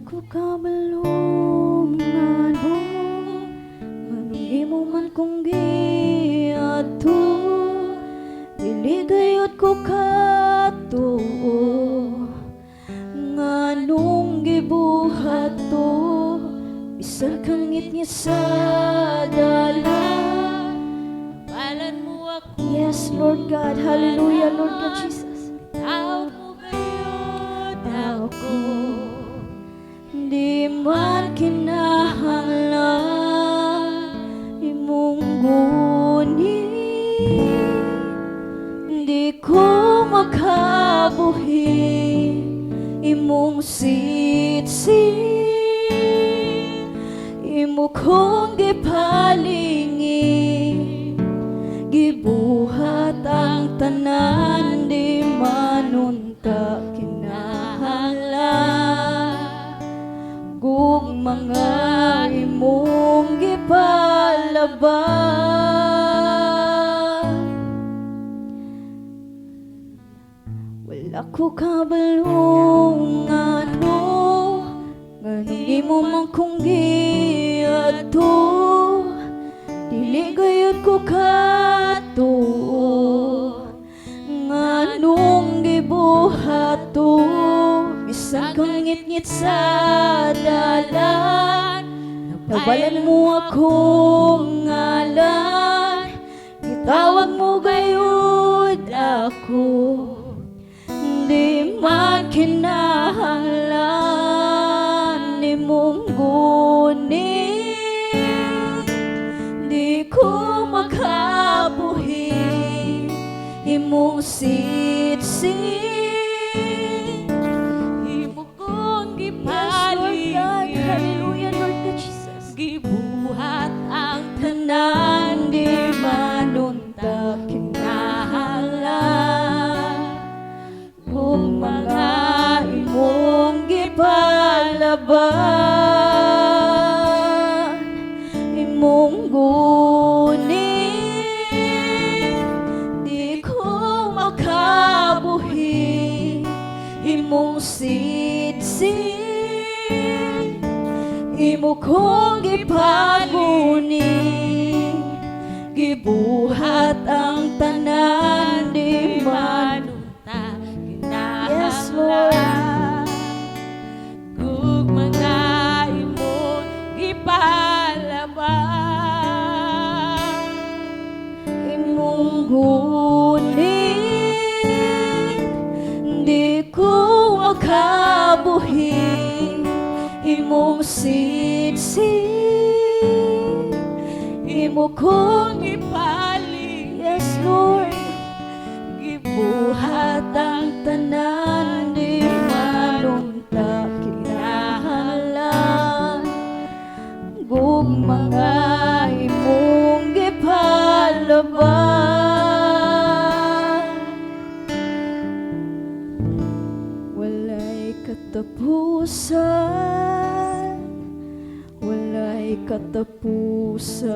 Ako kabalungan mo, manungi mo man kong giato, dili gayud ko kato, nganong gibuhat to, bisan kangit niya sa dala. Balan mo ako. Yes, Lord God. Hallelujah, Lord God Jesus. Tawag mo gayud ako, di man kinahanglan imong guni, di ko makabuhi imong sitsi, imo kong gipalingi, gibuhat ang tanan, di manunta kinahanglan kung mga imong gipalaban. Wala ko kabalungan mo, nganong imo man kong giato, dili gayud ko kato, nganong gibuhat to, bisan kang ngit-ngit sa dalan. Nabalan mo akong ngalan, gitawag mo gayud ako, di man kinahanglan imong guni, di ko makabuhi imong sitsi, imo kong gipaling. Hallelujah, Lord God Jesus. Gibuhat ang tanan, di manunta kinahanglan kung mga imong gipalaban. Imong guni, di ko makabuhi imong sitsi, imo kong gipaguni, gibuhat ang tanan, di manunta kinahanglan. Yes, Lord. Kung mga imong gipalaban, imong guni, di ko makabuhi imong sitsi, imo kong ipaling. Yes, Lord. Gibuhat ang tanan, di manunta kinahanglan kung mga imong gipalaban. Walay katapusan, walay katapusan,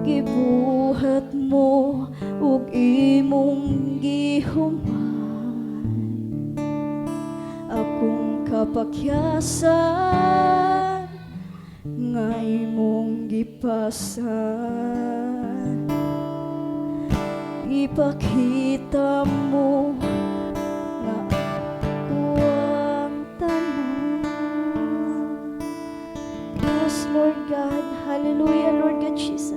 gibuhat mo ug imong gihuman, akong kapakyasan nga imong gipasan, ipakita mo nga kuwang tanan. Yes, Lord God. Hallelujah, Lord God Jesus.